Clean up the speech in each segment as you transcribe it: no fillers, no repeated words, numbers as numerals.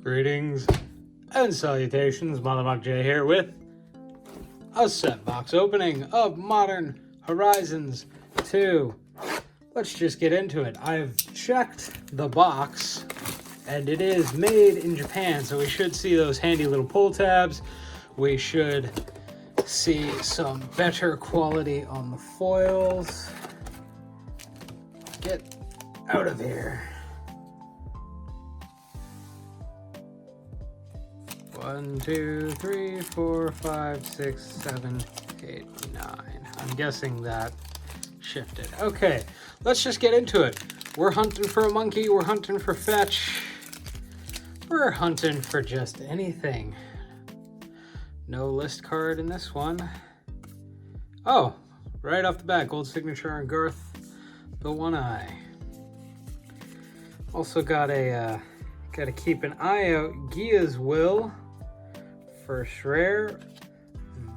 Greetings and salutations, Mollymauk Jay here with a set box opening of Modern Horizons 2. Let's just get into it. I've checked the box and it is made in Japan, so we should see those handy little pull tabs. We should see some better quality on the foils. Get out of here. 1, 2, 3, 4, 5, 6, 7, 8, 9. I'm guessing that shifted. Okay, let's just get into it. We're hunting for a monkey. We're hunting for fetch. We're hunting for just anything. No list card in this one. Oh, right off the bat, gold signature on Garth, the one eye. Also got a gotta keep an eye out. Gia's Will, first rare,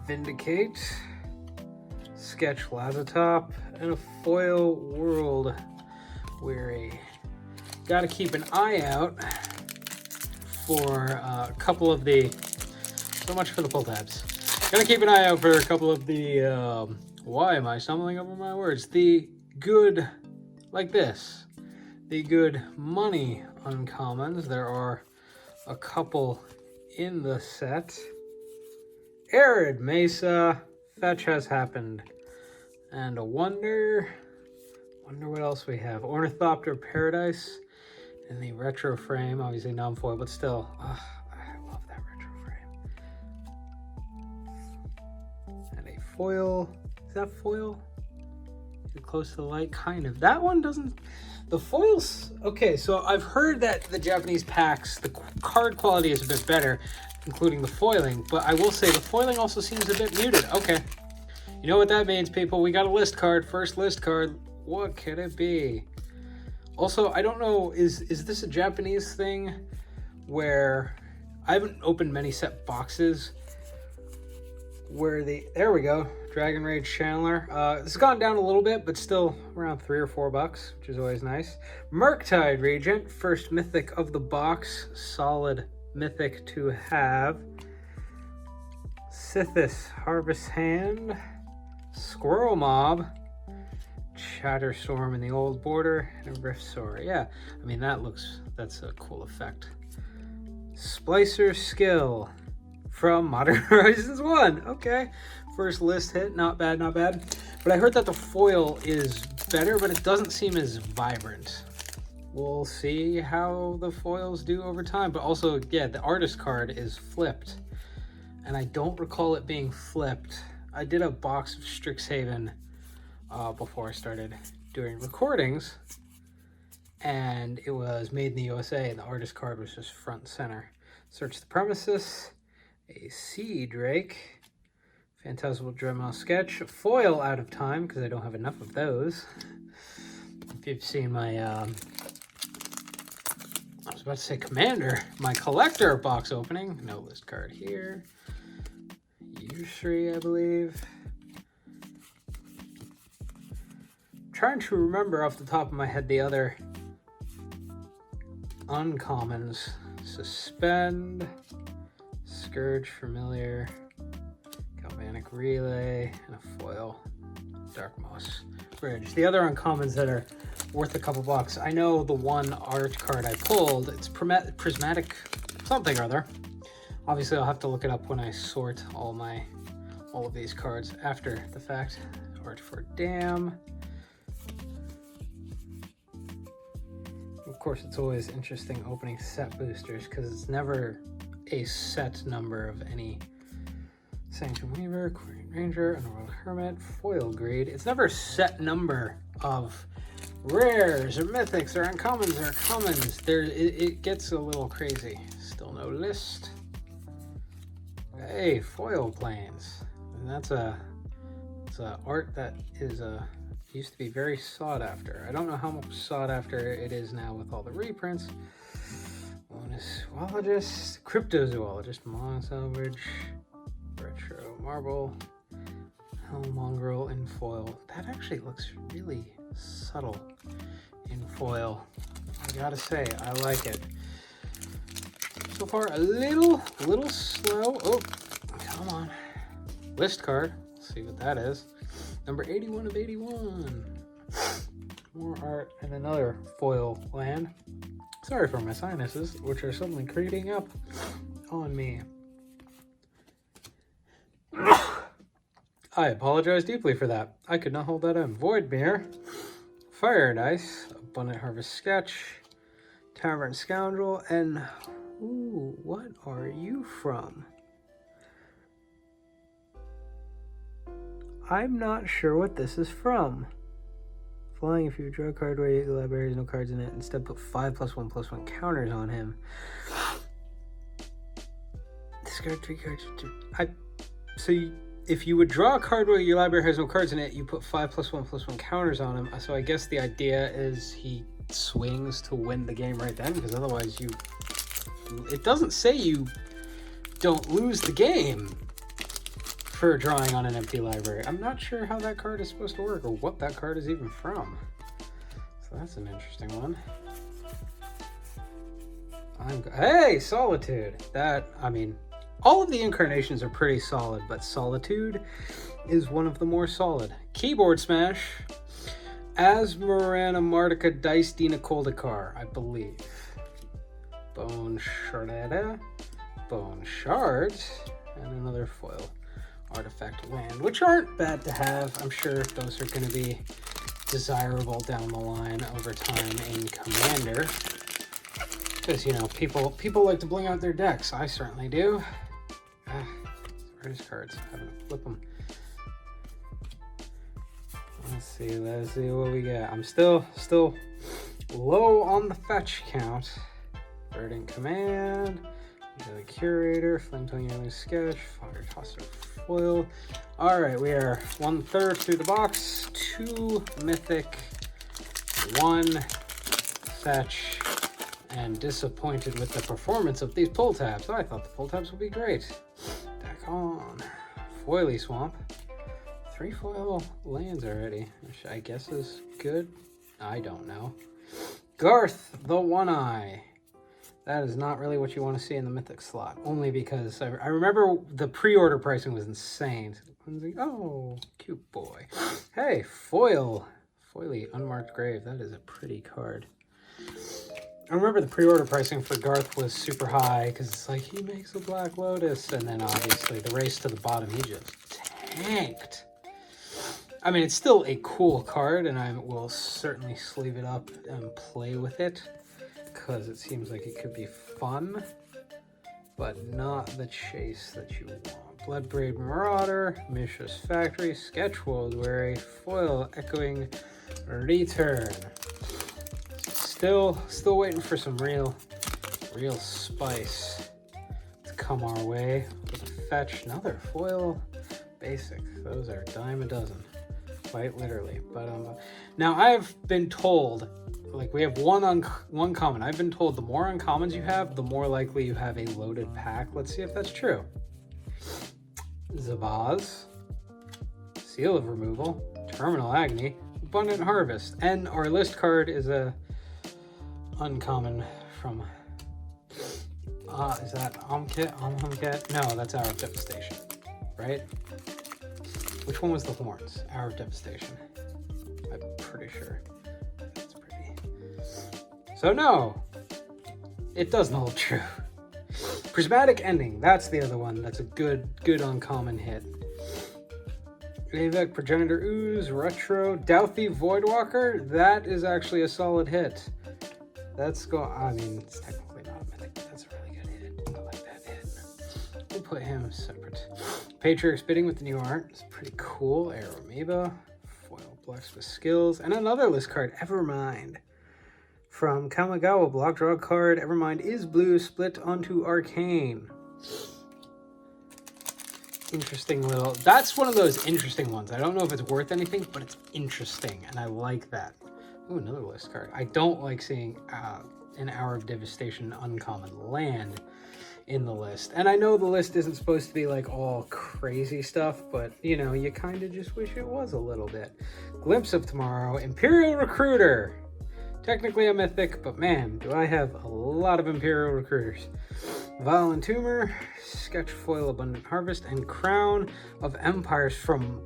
Vindicate, Sketch Lazatop, and a foil World Weary. Gotta keep an eye out for a couple of the. So much for the pull tabs. Gotta keep an eye out for a couple of the. Why am I stumbling over my words? The good, like this. The good money uncommons. There are a couple in the set. Arid Mesa, fetch has happened. And a wonder what else we have. Ornithopter Paradise in the retro frame. Obviously non-foil, but still. I love that retro frame. And a foil. Is that foil? Too close to the light? Kind of. That one doesn't. The foils, okay, so I've heard that the Japanese packs, the card quality is a bit better, including the foiling, but I will say the foiling also seems a bit muted. Okay, you know what that means, people. We got a list card, first list card. What could it be? Also, I don't know, is this a Japanese thing where I haven't opened many set boxes where there we go. Dragon Rage Chandler. It's gone down a little bit, but still around $3 or $4, which is always nice. Murktide Regent, first mythic of the box. Solid mythic to have. Sithis Harvest Hand. Squirrel Mob. Chatterstorm in the old border. And a Rift Soar. Yeah, I mean, that's a cool effect. Splicer Skill from Modern Horizons 1. Okay. First list hit, not bad, not bad. But I heard that the foil is better, but it doesn't seem as vibrant. We'll see how the foils do over time. But also, yeah, the artist card is flipped. And I don't recall it being flipped. I did a box of Strixhaven before I started doing recordings. And it was made in the USA, and the artist card was just front and center. Search the Premises, a Sea Drake, Phantasmal Dreadmouth Sketch, foil out of time because I don't have enough of those. If you've seen my, I was about to say Commander, my collector box opening. No list card here. Usury, I believe. I'm trying to remember off the top of my head the other uncommons. Suspend, Scourge Familiar, Galvanic Relay, and a foil Dark Moss Bridge. The other uncommons that are worth a couple bucks. I know the one art card I pulled, it's Prismatic something or other. Obviously I'll have to look it up when I sort all of these cards after the fact. Art for Dam. Of course, it's always interesting opening set boosters because it's never a set number of any. Sanctum Weaver, Queen Ranger, Underworld Hermit, Foil Greed. It's never a set number of rares or mythics or uncommons or commons. It gets a little crazy. Still no list. Hey, foil planes. And that's a art that is used to be very sought after. I don't know how much sought after it is now with all the reprints. Zoologist, Cryptozoologist, Monosalvage, Retro Marble, Hellmongrel in foil. That actually looks really subtle in foil. I gotta say, I like it. so far a little slow. Oh, come on. List card. Let's see what that is. Number 81 of 81. More art and another foil land. Sorry for my sinuses, which are suddenly creeping up on me. I apologize deeply for that. I could not hold that in. Void Mirror, Fire and Ice, Abundant Harvest Sketch, Tavern Scoundrel, and ooh, what are you from? I'm not sure what this is from. Flying, if you draw a card where the library has no cards in it, instead put 5+1/+1 counters on him. Discard 3 cards. If you would draw a card where your library has no cards in it, you put 5+1/+1 counters on him. So I guess the idea is he swings to win the game right then, because otherwise it doesn't say you don't lose the game for drawing on an empty library. I'm not sure how that card is supposed to work or what that card is even from. So that's an interesting one. Hey, Solitude. All of the incarnations are pretty solid, but Solitude is one of the more solid. Keyboard Smash. Asmarana Martica Dice Dina Koldakar, I believe. Bone Shardada. Bone Shards. And another foil artifact land, which aren't bad to have. I'm sure those are going to be desirable down the line over time in Commander. Because, you know, people like to bling out their decks. I certainly do. Where's cards? I'm having to flip them. Let's see what we got. I'm still low on the fetch count. Verdant Command, the Curator, Flame Tongue Yellow Sketch, Fire Tosser Foil. Alright, we are 1/3 through the box. 2 Mythic, 1 Fetch, and disappointed with the performance of these pull tabs. I thought the pull tabs would be great. Deck on. Foily Swamp. 3 foil lands already, which I guess is good. I don't know. Garth the One-Eye. That is not really what you want to see in the Mythic slot. Only because I remember the pre-order pricing was insane. Oh, cute boy. Hey, foil. Foily Unmarked Grave. That is a pretty card. I remember the pre-order pricing for Garth was super high because it's like he makes a Black Lotus, and then obviously the race to the bottom, he just tanked. I mean, it's still a cool card, and I will certainly sleeve it up and play with it because it seems like it could be fun, but not the chase that you want. Bloodbraid Marauder, Mishra's Factory, Sketchwold Weary, Foil Echoing Return. Still waiting for some real spice to come our way. With a fetch, another foil basic. Those are a dime a dozen, quite literally. But now I've been told, like, we have one common. I've been told the more uncommons you have, the more likely you have a loaded pack. Let's see if that's true. Zabaz, Seal of Removal, Terminal Agony, Abundant Harvest, and our list card is a uncommon from is that Omkit? No, that's Hour of Devastation, right? Which one was the horns? Hour of Devastation. I'm pretty sure. That's pretty. So no, it doesn't hold true. Prismatic Ending, that's the other one. That's a good uncommon hit. Avek Progenitor Ooze, Retro, Douthie Voidwalker, that is actually a solid hit. It's technically not a mythic, but that's a really good hit. I like that hit. We'll put him separate. Patriarch's Bidding with the new art. It's pretty cool. Aeromoeba, Foil Blacksmith Skills, and another list card, Evermind. From Kamigawa, block, draw a card. Evermind is blue, split onto Arcane. Interesting little... That's one of those interesting ones. I don't know if it's worth anything, but it's interesting, and I like that. Ooh, another list card. I don't like seeing an Hour of Devastation uncommon land in the list. And I know the list isn't supposed to be like all crazy stuff, but you know, you kind of just wish it was a little bit. Glimpse of Tomorrow, Imperial Recruiter, Technically a mythic, but man, do I have a lot of Imperial Recruiters. Violent Tumor, Sketch Foil Abundant Harvest, and Crown of Empires from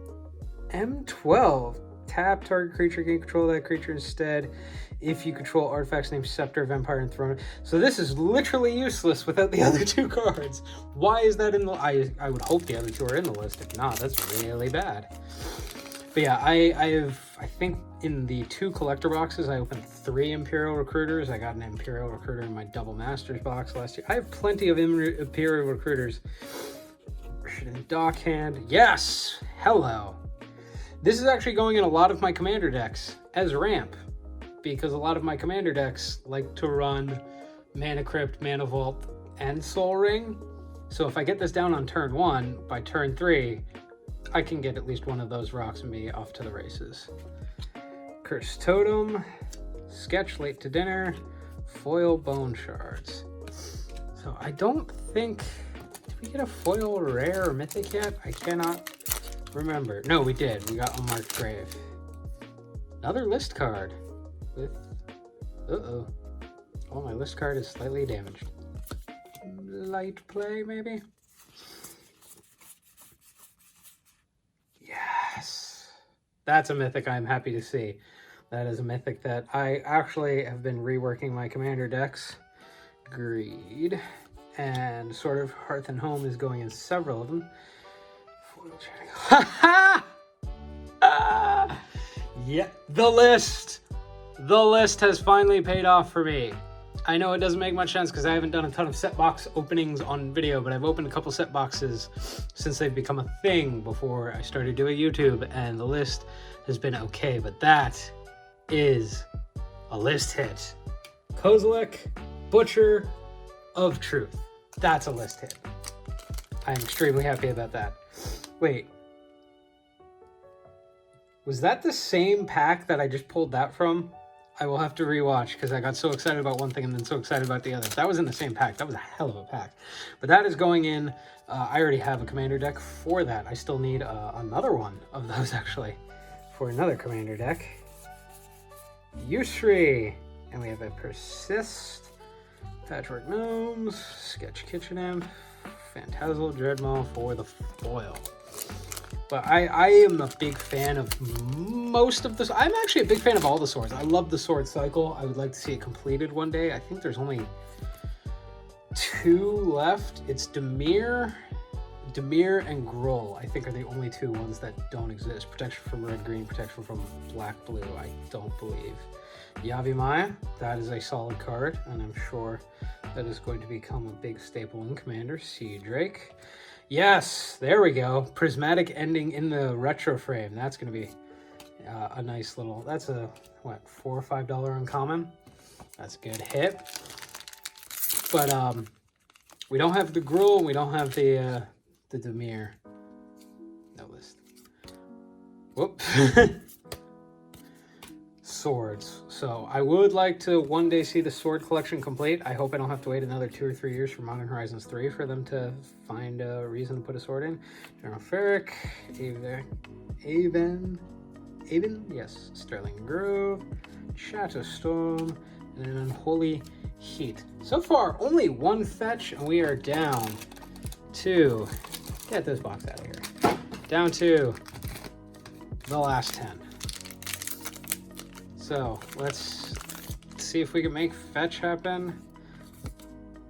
M12. Tap target creature, gain control of that creature instead if you control artifacts named Scepter of Empire and Throne. So this is literally useless without the other two cards. Why is that in the... I would hope the other two are in the list. If not, that's really bad. But yeah, I think in the 2 collector boxes, I opened 3 Imperial Recruiters. I got an Imperial Recruiter in my Double Masters box last year. I have plenty of Imperial Recruiters. Dockhand. Yes! Hello! This is actually going in a lot of my commander decks as ramp, because a lot of my commander decks like to run Mana Crypt, Mana Vault, and Soul Ring. So if I get this down on turn 1, by turn 3, I can get at least one of those rocks and be off to the races. Cursed Totem, Sketch Late to Dinner, Foil Bone Shards. So I don't think... Did we get a foil rare or mythic yet? I cannot remember. No, we did. We got Unmarked Grave. Another list card with... Uh-oh. Oh, my list card is slightly damaged. Light play, maybe? Yes! That's a mythic I'm happy to see. That is a mythic that I actually have been reworking my commander decks. Greed. And Sword of Hearth and Home is going in several of them. Yeah, the list has finally paid off for me. I know it doesn't make much sense because I haven't done a ton of set box openings on video, but I've opened a couple set boxes since they've become a thing before I started doing YouTube, and the list has been okay, but that is a list hit. Kozilek, Butcher of Truth. That's a list hit. I'm extremely happy about that. Wait. Was that the same pack that I just pulled that from? I will have to rewatch because I got so excited about one thing and then so excited about the other. That was in the same pack. That was a hell of a pack. But that is going in. I already have a commander deck for that. I still need another one of those actually for another commander deck. Usri. And we have a Persist, Patchwork Gnomes, Sketch Kitchen Imp, Phantasmal Dreadmaw for the foil. But I am a big fan of most of this. I'm actually a big fan of all the swords. I love the sword cycle. I would like to see it completed one day. I think there's only 2 left. It's Dimir and Gruul, I think, are the only 2 ones that don't exist. Protection from red-green, protection from black-blue, I don't believe. Yavimaya, that is a solid card, and I'm sure that is going to become a big staple in Commander. Sea Drake. Yes, there we go. Prismatic ending in the retro frame. That's going to be a nice little... That's a, what, $4 or $5 uncommon? That's a good hit. But we don't have the Gruul. We don't have the Dimir. No list. Whoop. Swords. So I would like to one day see the sword collection complete. I hope I don't have to wait another 2 or 3 years for Modern Horizons 3 for them to find a reason to put a sword in. General Ferric, Aven, yes, Sterling Grove, Shadow Storm, and an Unholy Heat. So far, only 1 fetch, and we are down to, get this box out of here, down to the last 10. So let's see if we can make fetch happen.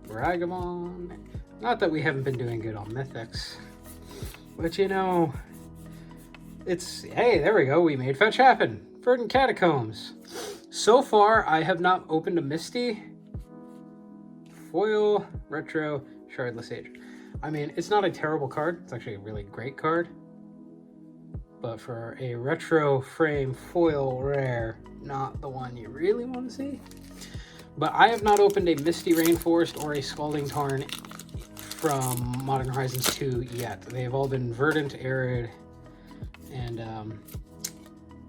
Ragavan. Not that we haven't been doing good on mythics, but you know, it's, hey, there we go. We made fetch happen. Verdant Catacombs. So far, I have not opened a Misty, foil, retro, Shardless Age. I mean, it's not a terrible card. It's actually a really great card. But for a retro frame foil rare, not the one you really want to see. But I have not opened a Misty Rainforest or a Scalding Tarn from Modern Horizons 2 yet. They have all been Verdant, Arid, and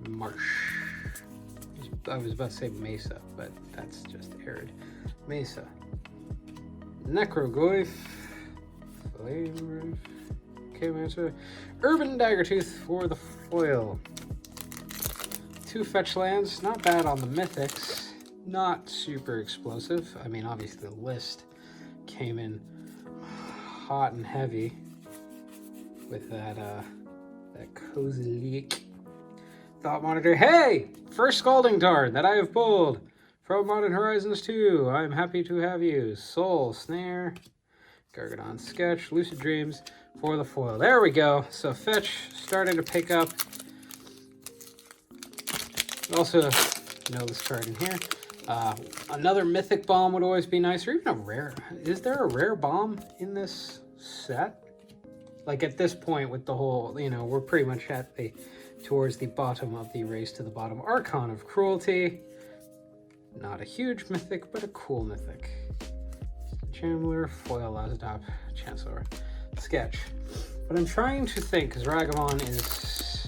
Marsh. I was about to say Mesa, but that's just Arid. Mesa. Necrogoyf. Flame. K-Mancer. Urban Daggertooth for the foil. 2 fetch lands, not bad on the mythics. not super explosive. I mean, obviously the list came in hot and heavy with that cozy leak. Thought Monitor, hey! First Scalding Tarn that I have pulled from Modern Horizons 2. I'm happy to have you. Soul, Snare, Gargadon Sketch, Lucid Dreams for the foil. There we go. So fetch starting to pick up. Also, this card in here. Another Mythic Bomb would always be nice, or even a rare. Is there a rare bomb in this set? Like at this point with the whole, we're pretty much towards the bottom of the race to the bottom. Archon of Cruelty. Not a huge mythic, but a cool mythic. Chandler, foil, Lazatop, Chancellor, Sketch. But I'm trying to think, because Ragavan's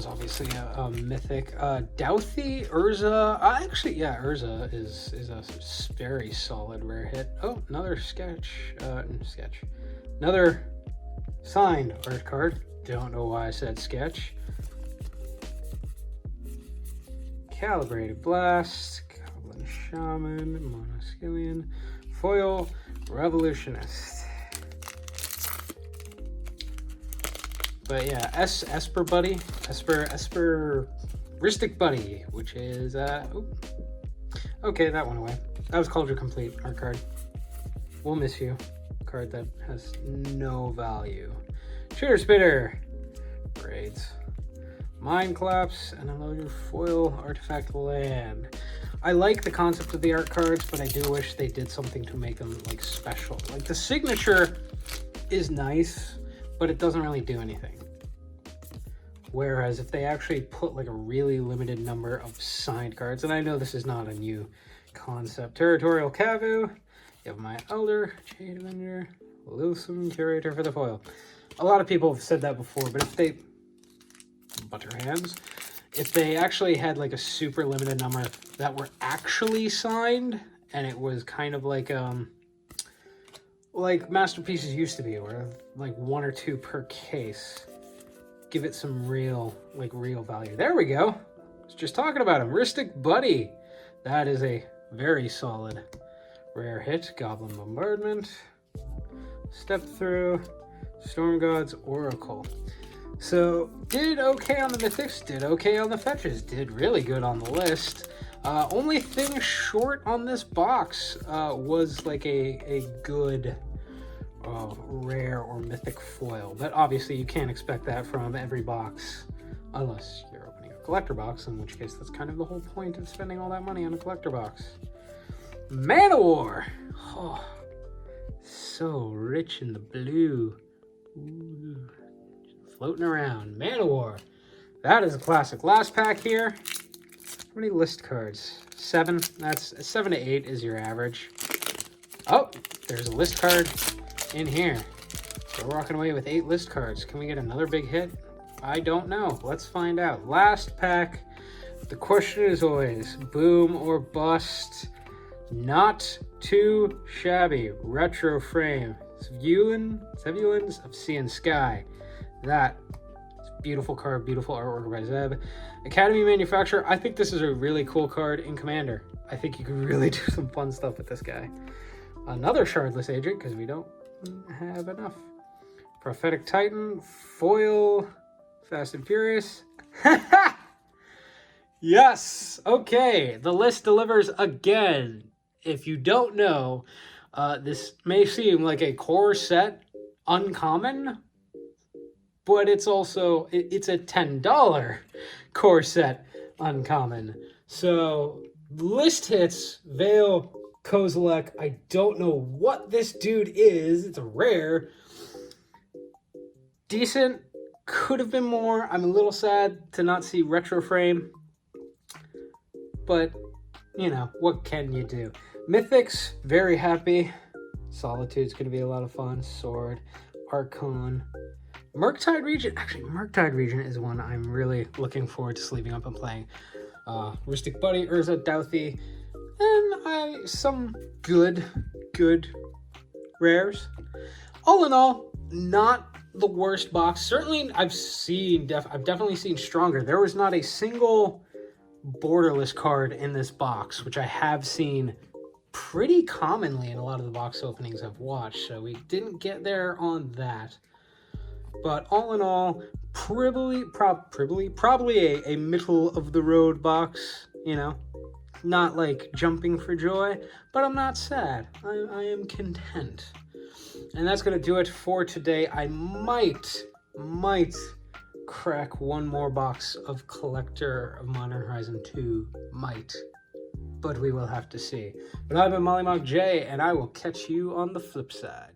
obviously a mythic. Douthie, Urza. Urza is a very solid rare hit. Oh, another sketch. Another signed art card. Don't know why I said sketch. Calibrated Blast, Goblin Shaman, Monoskillion, Foil, Revolutionist. But yeah, Esper Buddy, Esperistic Buddy, which is, okay, that went away. That was Cauldron Complete, art card. We'll miss you. Card that has no value. Shooter Spitter, Braids, Mind Collapse, and another foil artifact land. I like the concept of the art cards, but I do wish they did something to make them like special. Like the signature is nice, but it doesn't really do anything. Whereas if they actually put like a really limited number of signed cards, and I know this is not a new concept. Territorial Kavu, you have my Elder, Jade Avenger, Elusive Curator for the foil. A lot of people have said that before, but if they if they actually had like a super limited number that were actually signed, and it was kind of like Masterpieces used to be, where like 1 or 2 per case, give it some real value. There we go. I was just talking about him. Ristic Buddy. That is a very solid rare hit. Goblin Bombardment, Step Through, Storm God's Oracle. So did okay on the mythics, did okay on the fetches, did really good on the list. Only thing short on this box was like a good rare or mythic foil. But obviously you can't expect that from every box unless you're opening a collector box, in which case that's kind of the whole point of spending all that money on a collector box. Manowar! Oh, so rich in the blue. Ooh. Floating around. Manowar. That is a classic. Last pack here. How many list cards? 7. That's 7 to 8 is your average. Oh, there's a list card in here. We're walking away with 8 list cards. Can we get another big hit? I don't know. Let's find out. Last pack. The question is always boom or bust. Not too shabby. Retro frame. Zevulins of Sea and Sky. That is a beautiful card, beautiful artwork by Zeb. Academy Manufacturer. I think this is a really cool card in Commander. I think you could really do some fun stuff with this guy. Another Shardless Agent, because we don't have enough. Prophetic Titan, foil, Fast and Furious. Yes! Okay, the list delivers again. If you don't know, this may seem like a core set uncommon, but it's also, it's a $10 core set uncommon. So, list hits, Vale, Kozilek. I don't know what this dude is. It's a rare. Decent. Could have been more. I'm a little sad to not see Retro Frame. But, what can you do? Mythics, very happy. Solitude's going to be a lot of fun. Sword, Archon. Murktide Regent. Actually, Murktide Regent is one I'm really looking forward to sleeving up and playing. Ristic Buddy, Urza, Douthie, and some good rares. All in all, not the worst box. Certainly, I've definitely seen stronger. There was not a single borderless card in this box, which I have seen pretty commonly in a lot of the box openings I've watched, so we didn't get there on that. But all in all, probably a middle of the road box, you know, not like jumping for joy, but I'm not sad. I am content. And that's going to do it for today. I might crack one more box of Collector of Modern Horizon 2. But we will have to see. But I've been Mollymauk Jay, and I will catch you on the flip side.